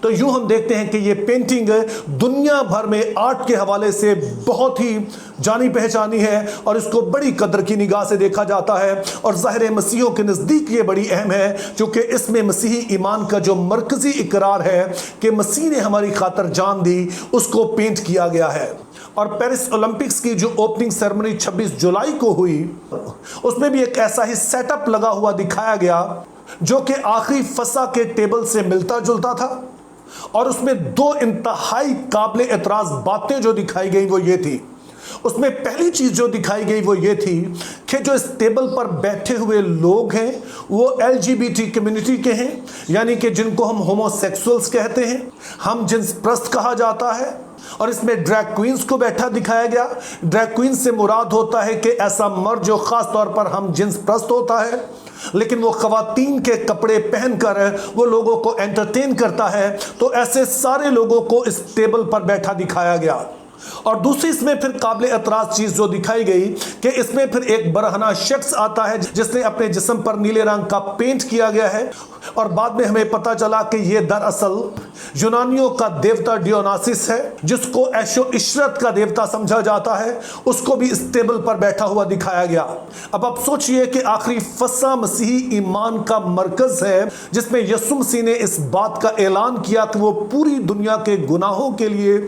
تو یوں ہم دیکھتے ہیں کہ یہ پینٹنگ دنیا بھر میں آرٹ کے حوالے سے بہت ہی جانی پہچانی ہے اور اس کو بڑی قدر کی نگاہ سے دیکھا جاتا ہے، اور ظاہر مسیحیوں کے نزدیک یہ بڑی اہم ہے چونکہ اس میں مسیحی ایمان کا جو مرکزی اقرار ہے کہ مسیح نے ہماری خاطر جان دی، اس کو پینٹ کیا گیا ہے۔ اور پیرس اولمپکس کی جو اوپننگ سیرمنی 26 جولائی کو ہوئی، اس میں بھی ایک ایسا ہی سیٹ اپ لگا ہوا دکھایا گیا جو کہ آخری فسا کے ٹیبل سے ملتا جلتا تھا، اور اس میں دو انتہائی قابل اعتراض باتیں جو دکھائی گئی وہ یہ تھی۔ اس میں پہلی چیز جو دکھائی گئی وہ یہ تھی کہ جو اس ٹیبل پر بیٹھے ہوئے لوگ ہیں وہ LGBT کمیونٹی کے ہیں، یعنی کہ جن کو ہم ہومو سیکسولز کہتے ہیں، ہم جنس پرست کہا جاتا ہے۔ اور اس میں ڈریگ کوئنز کو بیٹھا دکھایا گیا۔ ڈریگ کوئنز سے مراد ہوتا ہے کہ ایسا مرد جو خاص طور پر ہم جنس پرست ہوتا ہے، لیکن وہ خواتین کے کپڑے پہن کر وہ لوگوں کو انٹرٹین کرتا ہے، تو ایسے سارے لوگوں کو اس ٹیبل پر بیٹھا دکھایا گیا۔ اور دوسری اس میں پھر قابل اعتراض چیز جو دکھائی گئی کہ اس میں پھر ایک برہنہ شخص آتا ہے جس نے اپنے جسم پر نیلے رنگ کا پینٹ کیا گیا ہے، اور بعد میں ہمیں پتا چلا کہ یہ دراصل یونانیوں کا دیوتا ڈیوناسس ہے، جس کو عیش و عشرت کا دیوتا سمجھا جاتا ہے، اس کو بھی اس ٹیبل پر بیٹھا ہوا دکھایا گیا۔ اب آپ سوچئے کہ آخری فسا مسیحی ایمان کا مرکز ہے، جس میں یسوع مسیح نے اس بات کا اعلان کیا کہ وہ پوری دنیا کے گناہوں کے لیے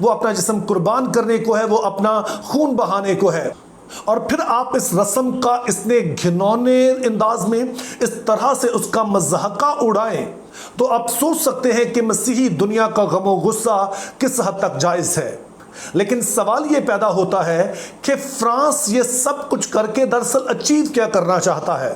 وہ اپنا جسم قربان کرنے کو ہے، وہ اپنا خون بہانے کو ہے۔ اور پھر آپ اس رسم کا اتنے گھنونے انداز میں اس طرح سے اس کا مضحکہ اڑائیں تو آپ سوچ سکتے ہیں کہ مسیحی دنیا کا غم و غصہ کس حد تک جائز ہے۔ لیکن سوال یہ پیدا ہوتا ہے کہ فرانس یہ سب کچھ کر کے دراصل اچیو کیا کرنا چاہتا ہے؟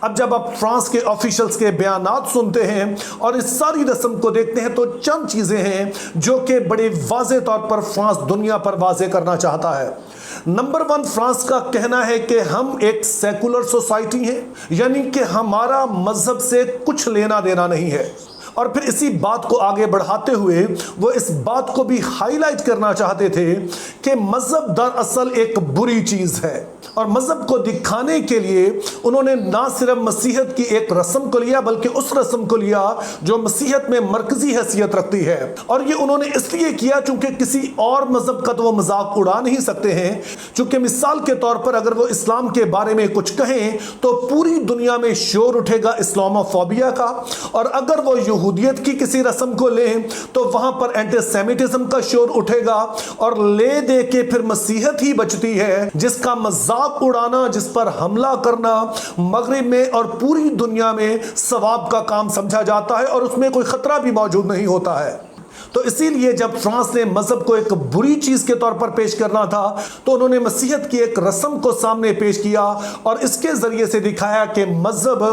اب جب آپ فرانس کے آفیشلز کے بیانات سنتے ہیں اور اس ساری رسم کو دیکھتے ہیں تو چند چیزیں ہیں جو کہ بڑے واضح طور پر فرانس دنیا پر واضح کرنا چاہتا ہے۔ نمبر 1، فرانس کا کہنا ہے کہ ہم ایک سیکولر سوسائٹی ہیں، یعنی کہ ہمارا مذہب سے کچھ لینا دینا نہیں ہے۔ اور پھر اسی بات کو آگے بڑھاتے ہوئے وہ اس بات کو بھی ہائی لائٹ کرنا چاہتے تھے کہ مذہب دراصل ایک بری چیز ہے، اور مذہب کو دکھانے کے لیے انہوں نے نہ صرف مسیحیت کی ایک رسم کو لیا بلکہ اس رسم کو لیا جو مسیحیت میں مرکزی حیثیت رکھتی ہے، اور یہ انہوں نے اس لیے کیا چونکہ کسی اور مذہب کا تو وہ مذاق اڑا نہیں سکتے ہیں، چونکہ مثال کے طور پر اگر وہ اسلام کے بارے میں کچھ کہیں تو پوری دنیا میں شور اٹھے گا اسلاموفوبیا کا، اور اگر وہ یہودیت کی کسی رسم کو لیں تو وہاں پر اینٹی سیمیٹزم کا شور اٹھے گا، اور لے دے کے پھر مسیحیت ہی بچتی ہے جس کا مذاق اڑانا، جس پر حملہ کرنا مغرب میں اور پوری دنیا میں ثواب کا کام سمجھا جاتا ہے، اور اس میں کوئی خطرہ بھی موجود نہیں ہوتا ہے۔ تو اسی لیے جب فرانس نے مذہب کو ایک بری چیز کے طور پر پیش کرنا تھا تو انہوں نے مسیحیت کی ایک رسم کو سامنے پیش کیا اور اس کے ذریعے سے دکھایا کہ مذہب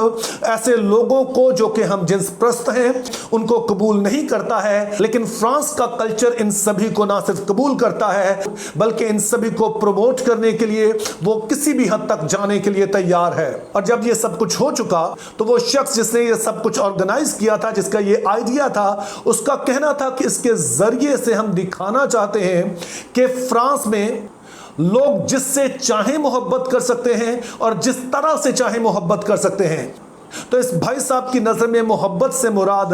ایسے لوگوں کو جو کہ ہم جنس پرست ہیں ان کو قبول نہیں کرتا ہے، لیکن فرانس کا کلچر ان سبھی کو نہ صرف قبول کرتا ہے بلکہ ان سبھی کو پروموٹ کرنے کے لیے وہ کسی بھی حد تک جانے کے لیے تیار ہے۔ اور جب یہ سب کچھ ہو چکا تو وہ شخص جس نے یہ سب کچھ آرگنائز کیا تھا، جس کا یہ آئیڈیا تھا، اس کا کہنا تھا کہ اس کے ذریعے سے ہم دکھانا چاہتے ہیں کہ فرانس میں لوگ جس سے چاہیں محبت کر سکتے ہیں اور جس طرح سے چاہیں محبت کر سکتے ہیں۔ تو اس بھائی صاحب کی نظر میں محبت سے مراد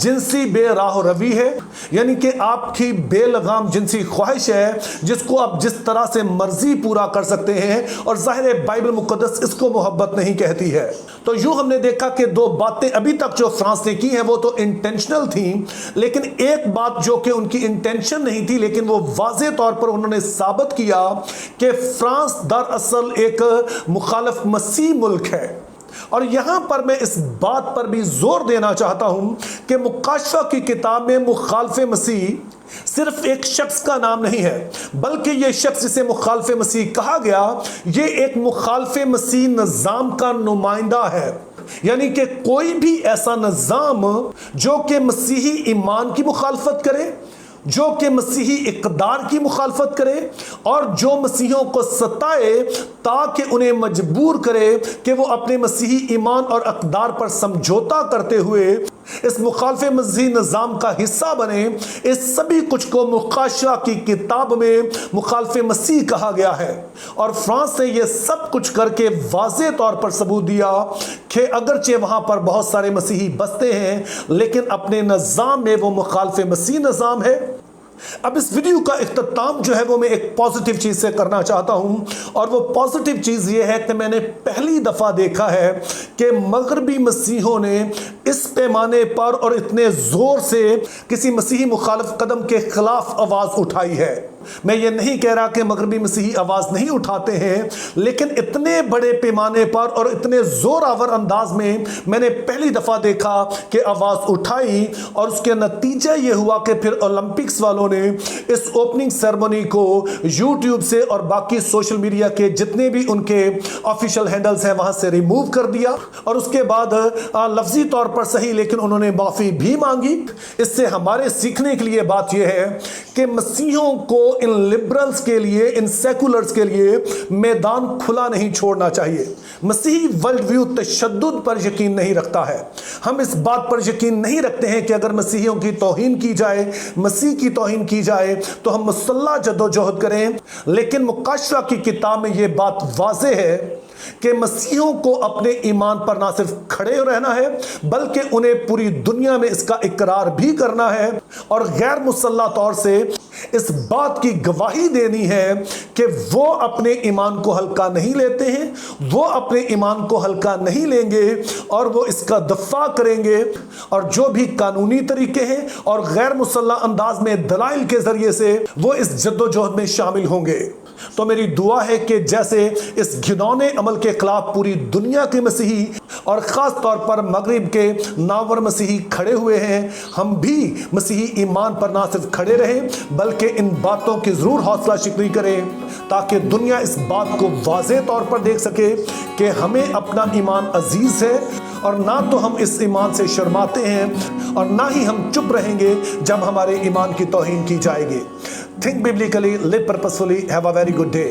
جنسی بے راہ روی ہے، یعنی کہ آپ کی بے لگام جنسی خواہش ہے جس کو آپ جس طرح سے مرضی پورا کر سکتے ہیں، اور ظاہر ہے بائبل مقدس اس کو محبت نہیں کہتی ہے۔ تو یوں ہم نے دیکھا کہ دو باتیں ابھی تک جو فرانس نے کی ہیں وہ تو انٹینشنل تھیں، لیکن ایک بات جو کہ ان کی انٹینشن نہیں تھی لیکن وہ واضح طور پر انہوں نے ثابت کیا کہ فرانس دراصل ایک مخالف مسیح ملک ہے۔ اور یہاں پر میں اس بات پر بھی زور دینا چاہتا ہوں کہ مکاشفہ کی کتاب میں مخالف مسیح صرف ایک شخص کا نام نہیں ہے، بلکہ یہ شخص جسے مخالف مسیح کہا گیا یہ ایک مخالف مسیح نظام کا نمائندہ ہے، یعنی کہ کوئی بھی ایسا نظام جو کہ مسیحی ایمان کی مخالفت کرے، جو کہ مسیحی اقدار کی مخالفت کرے اور جو مسیحیوں کو ستائے تاکہ انہیں مجبور کرے کہ وہ اپنے مسیحی ایمان اور اقدار پر سمجھوتا کرتے ہوئے اس مخالف مسیحی نظام کا حصہ بنے، اس سبھی کچھ کو مقاشہ کی کتاب میں مخالف مسیح کہا گیا ہے۔ اور فرانس نے یہ سب کچھ کر کے واضح طور پر ثبوت دیا کہ اگرچہ وہاں پر بہت سارے مسیحی بستے ہیں لیکن اپنے نظام میں وہ مخالف مسیح نظام ہے۔ اب اس ویڈیو کا اختتام جو ہے وہ میں ایک پازیٹیو چیز سے کرنا چاہتا ہوں، اور وہ پازیٹیو چیز یہ ہے کہ میں نے پہلی دفعہ دیکھا ہے کہ مغربی مسیحوں نے اس پیمانے پر اور اتنے زور سے کسی مسیحی مخالف قدم کے خلاف آواز اٹھائی ہے۔ میں یہ نہیں کہہ رہا کہ مغربی مسیحی آواز نہیں اٹھاتے ہیں، لیکن اتنے بڑے پیمانے پر اور اتنے زور آور انداز میں میں نے پہلی دفعہ دیکھا کہ آواز اٹھائی، اور اس کے نتیجہ یہ ہوا کہ پھر اولمپکس والوں نے اس اوپننگ سیرمونی کو یوٹیوب سے اور باقی سوشل میڈیا کے جتنے بھی ان کے آفیشل ہینڈلز ہیں وہاں سے ریموو کر دیا، اور اس کے بعد لفظی طور پر صحیح لیکن انہوں نے معافی بھی مانگی۔ اس سے ہمارے سیکھنے کے لیے بات یہ ہے کہ مسیحیوں کو ان لبرلز کے لیے، ان سیکولرز کے لیے میدان کھلا نہیں چھوڑنا چاہیے۔ مسیحی ورلڈ ویو تشدد پر یقین نہیں رکھتا ہے۔ ہم اس بات پر یقین نہیں رکھتے ہیں کہ اگر مسیحیوں کی توہین کی جائے، مسیح کی توہین کی جائے تو ہم مسلح جدوجہد کریں، لیکن مقاشہ کی کتاب میں یہ بات واضح ہے کہ مسیحیوں کو اپنے ایمان پر نہ صرف کھڑے رہنا ہے بلکہ انہیں پوری دنیا میں اس کا اقرار بھی کرنا ہے، اور غیر مسلح طور سے اس بات کی گواہی دینی ہے کہ وہ اپنے ایمان کو ہلکا نہیں لیتے ہیں، وہ اپنے ایمان کو ہلکا نہیں لیں گے، اور وہ اس کا دفاع کریں گے، اور جو بھی قانونی طریقے ہیں اور غیر مسلح انداز میں دلائل کے ذریعے سے وہ اس جدوجہد میں شامل ہوں گے۔ تو میری دعا ہے کہ جیسے اس گھنونے عمل کے خلاف پوری دنیا کے مسیحی اور خاص طور پر مغرب کے ناور مسیحی کھڑے ہوئے ہیں، ہم بھی مسیحی ایمان پر نہ صرف کھڑے رہیں بلکہ ان باتوں کی ضرور حوصلہ شکنی کریں تاکہ دنیا اس بات کو واضح طور پر دیکھ سکے کہ ہمیں اپنا ایمان عزیز ہے، اور نہ تو ہم اس ایمان سے شرماتے ہیں اور نہ ہی ہم چپ رہیں گے جب ہمارے ایمان کی توہین کی جائے گی۔ Think biblically, live purposefully, have a very good day.